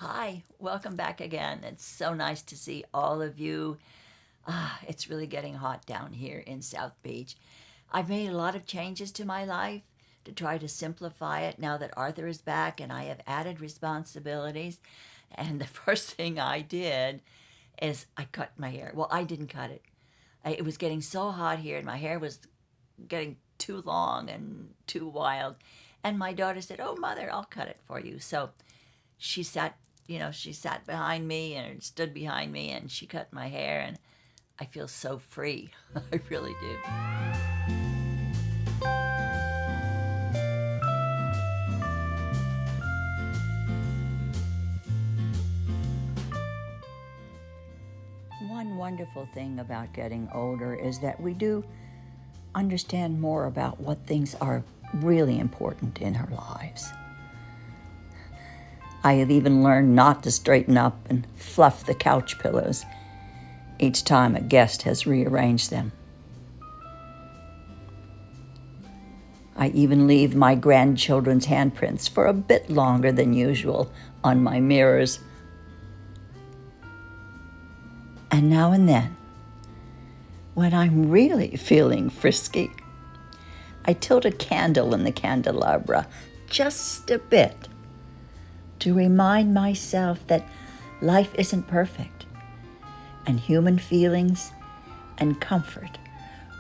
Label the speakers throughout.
Speaker 1: Hi, welcome back again. It's so nice to see all of you. It's really getting hot down here in South Beach. I've made a lot of changes to my life to try to simplify it now that Arthur is back and I have added responsibilities. And the first thing I did is I cut my hair. Well, I didn't cut it. It was getting so hot here and my hair was getting too long and too wild. And my daughter said, "Oh, mother, I'll cut it for you." So she sat behind me and stood behind me and she cut my hair and I feel so free. I really do. One wonderful thing about getting older is that we do understand more about what things are really important in our lives. I have even learned not to straighten up and fluff the couch pillows each time a guest has rearranged them. I even leave my grandchildren's handprints for a bit longer than usual on my mirrors. And now and then, when I'm really feeling frisky, I tilt a candle in the candelabra just a bit to remind myself that life isn't perfect and human feelings and comfort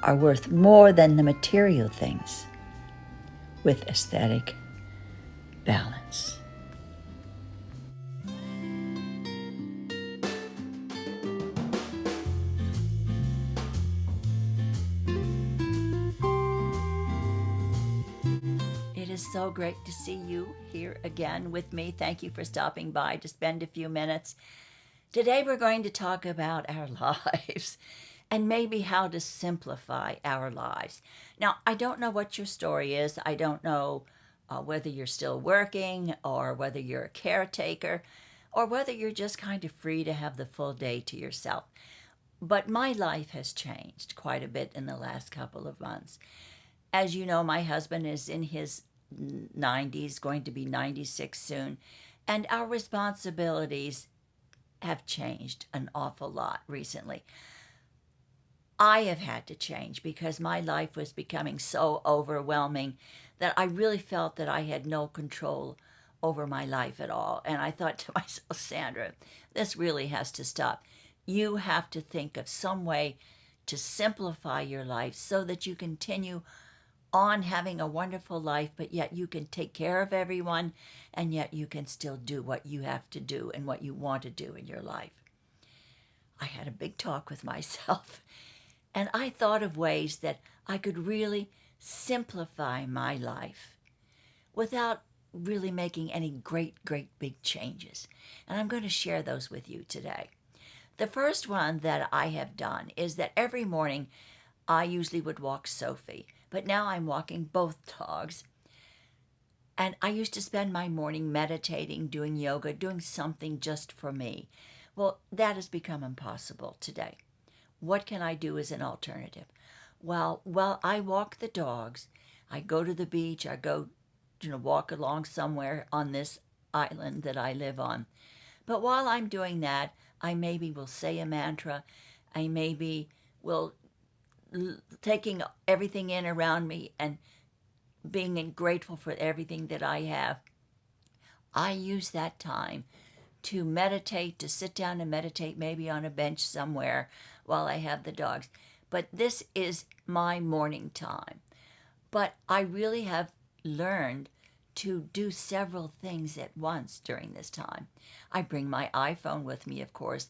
Speaker 1: are worth more than the material things with aesthetic balance. It is so great to see you here again with me. Thank you for stopping by to spend a few minutes. Today we're going to talk about our lives and maybe how to simplify our lives. Now, I don't know what your story is. I don't know whether you're still working or whether you're a caretaker or whether you're just kind of free to have the full day to yourself. But my life has changed quite a bit in the last couple of months. As you know, my husband is in his 90s, going to be 96 soon, and our responsibilities have changed an awful lot recently. I have had to change because my life was becoming so overwhelming that I really felt that I had no control over my life at all. And I thought to myself, Sandra, this really has to stop. You have to think of some way to simplify your life so that you continue on having a wonderful life, but yet you can take care of everyone, and yet you can still do what you have to do and what you want to do in your life. I had a big talk with myself, and I thought of ways that I could really simplify my life without really making any great, great big changes. And I'm going to share those with you today. The first one that I have done is that every morning I usually would walk Sophie, but now I'm walking both dogs. And I used to spend my morning meditating, doing yoga, doing something just for me. Well, that has become impossible today. What can I do as an alternative? Well, while I walk the dogs, I go to the beach, I go, walk along somewhere on this island that I live on. But while I'm doing that, I maybe will say a mantra. I maybe will taking everything in around me and being grateful for everything that I have. I use that time to meditate, to sit down and meditate, maybe on a bench somewhere while I have the dogs. But this is my morning time. But I really have learned to do several things at once during this time. I bring my iPhone with me, of course.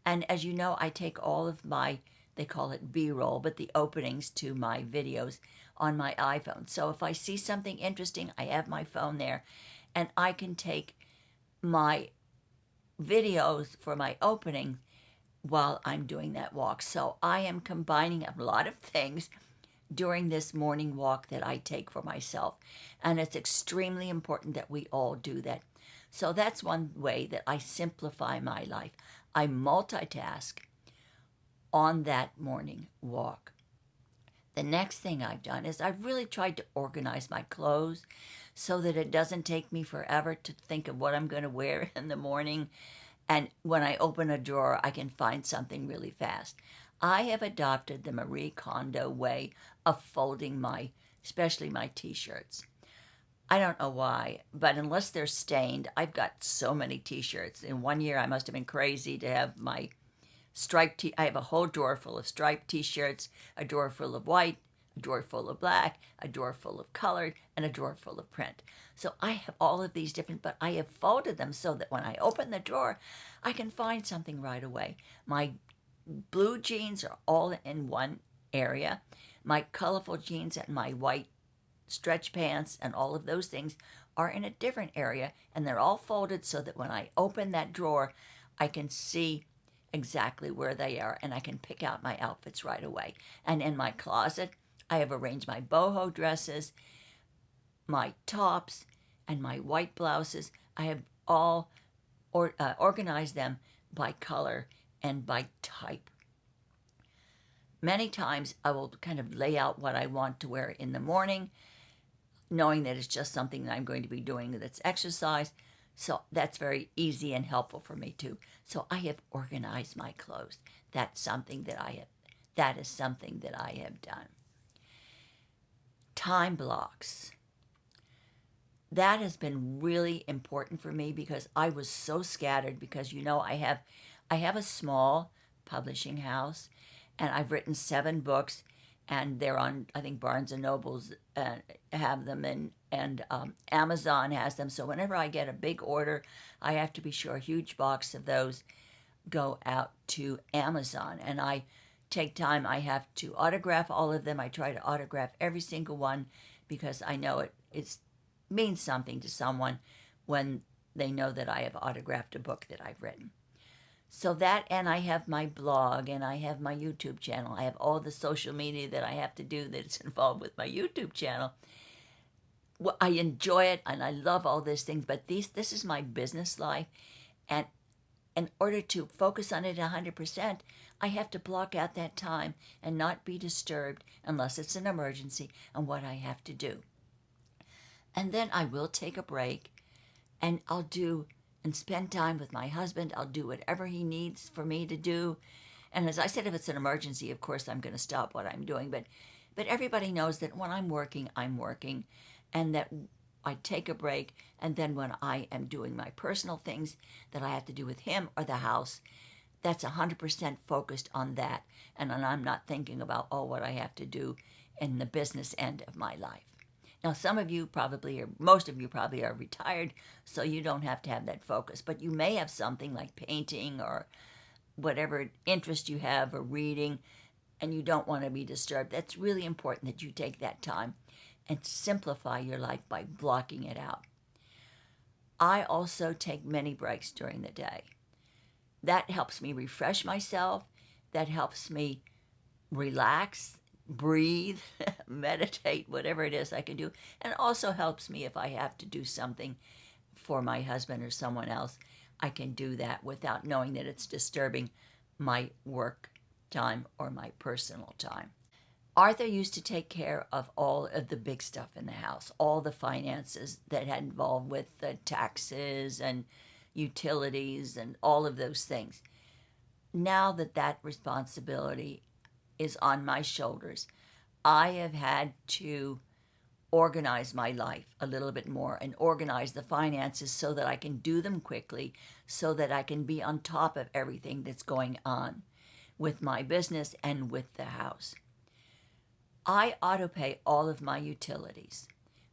Speaker 1: And as you know, I take all of my, they call it B-roll, but the openings to my videos on my iPhone. So if I see something interesting, I have my phone there and I can take my videos for my opening while I'm doing that walk. So I am combining a lot of things during this morning walk that I take for myself. And it's extremely important that we all do that. So that's one way that I simplify my life. I multitask on that morning walk. The next thing I've done is I've really tried to organize my clothes so that it doesn't take me forever to think of what I'm going to wear in the morning. And when I open a drawer, I can find something really fast. I have adopted the Marie Kondo way of folding especially my t-shirts. I don't know why, but unless they're stained, I've got so many t-shirts. In one year, I must have been crazy to have my I have a whole drawer full of striped t-shirts, a drawer full of white, a drawer full of black, a drawer full of colored, and a drawer full of print. So I have all of these different, but I have folded them so that when I open the drawer, I can find something right away. My blue jeans are all in one area. My colorful jeans and my white stretch pants and all of those things are in a different area, and they're all folded so that when I open that drawer, I can see exactly where they are and I can pick out my outfits right away. And in my closet, I have arranged my boho dresses, my tops, and my white blouses. I have all organized them by color and by type. Many times I will kind of lay out what I want to wear in the morning, knowing that it's just something that I'm going to be doing that's exercise. So that's very easy and helpful for me too. So I have organized my clothes. That is something that I have done. Time blocks. That has been really important for me because I was so scattered because I have a small publishing house and I've written 7 books and they're on, I think Barnes and Nobles have them, and Amazon has them. So whenever I get a big order, I have to be sure a huge box of those go out to Amazon. And I take time. I have to autograph all of them. I try to autograph every single one because I know it means something to someone when they know that I have autographed a book that I've written. So that, and I have my blog, and I have my YouTube channel. I have all the social media that I have to do that's involved with my YouTube channel. Well, I enjoy it, and I love all these things, but this is my business life, and in order to focus on it 100%, I have to block out that time and not be disturbed unless it's an emergency and what I have to do. And then I will take a break, and and spend time with my husband. I'll do whatever he needs for me to do. And as I said, if it's an emergency, of course, I'm going to stop what I'm doing. But everybody knows that when I'm working, and that I take a break. And then when I am doing my personal things that I have to do with him or the house, that's 100% focused on that. And I'm not thinking about, what I have to do in the business end of my life. Now, some of you probably, or most of you probably are retired, so you don't have to have that focus. But you may have something like painting or whatever interest you have or reading, and you don't want to be disturbed. That's really important that you take that time and simplify your life by blocking it out. I also take many breaks during the day. That helps me refresh myself. That helps me relax, breathe, meditate, whatever it is I can do. And it also helps me if I have to do something for my husband or someone else. I can do that without knowing that it's disturbing my work time or my personal time. Arthur used to take care of all of the big stuff in the house, all the finances that had involved with the taxes and utilities and all of those things. Now that responsibility is on my shoulders, I have had to organize my life a little bit more and organize the finances so that I can do them quickly, so that I can be on top of everything that's going on with my business and with the house. I autopay all of my utilities,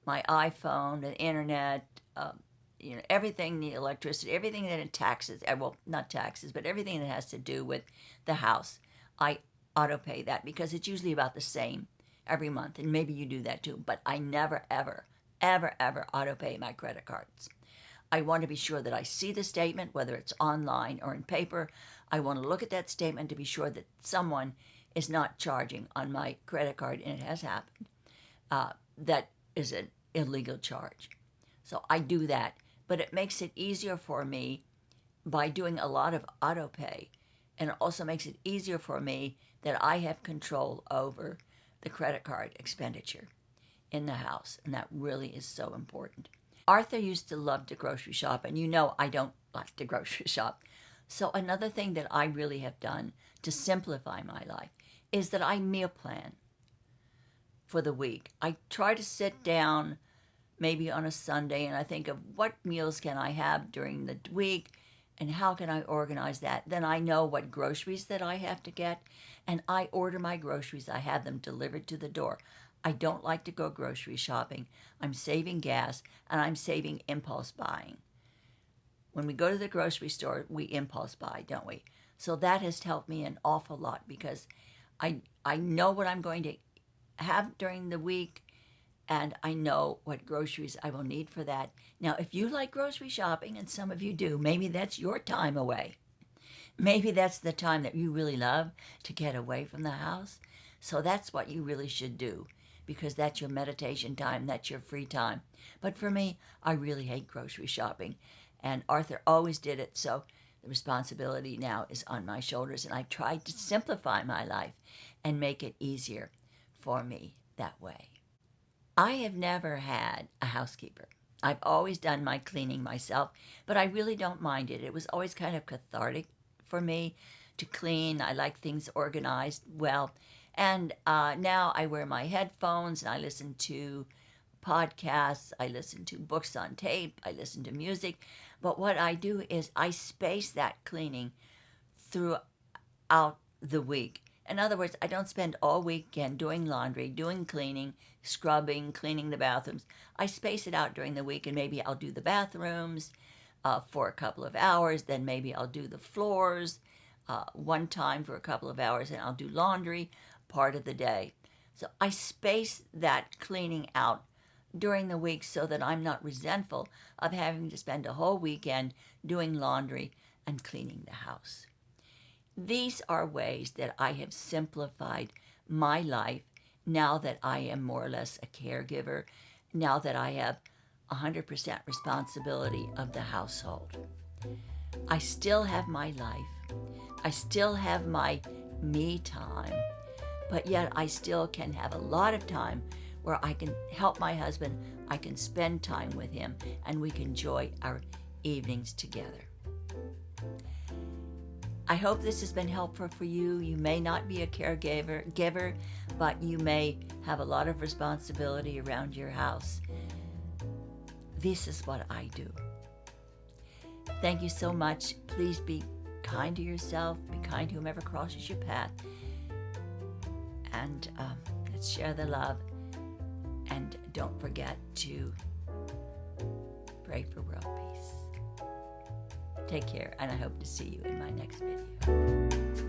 Speaker 1: my iPhone, the internet, everything, the electricity, everything that taxes, well, not taxes, but everything that has to do with the house. I autopay that because it's usually about the same every month, and maybe you do that too, but I never, ever, ever, ever autopay my credit cards. I want to be sure that I see the statement, whether it's online or in paper. I want to look at that statement to be sure that someone is not charging on my credit card, and it has happened. That is an illegal charge. So I do that, but it makes it easier for me by doing a lot of autopay, and it also makes it easier for me that I have control over the credit card expenditure in the house, and that really is so important. Arthur used to love to grocery shop, and you know I don't like to grocery shop. So another thing that I really have done to simplify my life is that I meal plan for the week. I try to sit down maybe on a Sunday and I think of what meals can I have during the week and how can I organize that. Then I know what groceries that I have to get, and I order my groceries. I have them delivered to the door. I don't like to go grocery shopping. I'm saving gas and I'm saving impulse buying. When we go to the grocery store, we impulse buy, don't we? So that has helped me an awful lot because I know what I'm going to have during the week, and I know what groceries I will need for that. Now, if you like grocery shopping, and some of you do, maybe that's your time away. Maybe that's the time that you really love to get away from the house. So that's what you really should do, because that's your meditation time, that's your free time. But for me, I really hate grocery shopping, and Arthur always did it, so the responsibility now is on my shoulders, and I tried to simplify my life and make it easier for me that way. I have never had a housekeeper. I've always done my cleaning myself, but I really don't mind it. It was always kind of cathartic for me to clean. I like things organized well. And now I wear my headphones and I listen to podcasts, I listen to books on tape, I listen to music. But what I do is I space that cleaning throughout the week. In other words, I don't spend all weekend doing laundry, doing cleaning, scrubbing, cleaning the bathrooms. I space it out during the week, and maybe I'll do the bathrooms for a couple of hours. Then maybe I'll do the floors one time for a couple of hours, and I'll do laundry part of the day. So I space that cleaning out during the week so that I'm not resentful of having to spend a whole weekend doing laundry and cleaning the house. These are ways that I have simplified my life now that I am more or less a caregiver, now that I have 100% responsibility of the household. I still have my life. I still have my me time, but yet I still can have a lot of time where I can help my husband, I can spend time with him, and we can enjoy our evenings together. I hope this has been helpful for you. You may not be a caregiver, but you may have a lot of responsibility around your house. This is what I do. Thank you so much. Please be kind to yourself. Be kind to whomever crosses your path. And let's share the love. And don't forget to pray for world peace. Take care, and I hope to see you in my next video.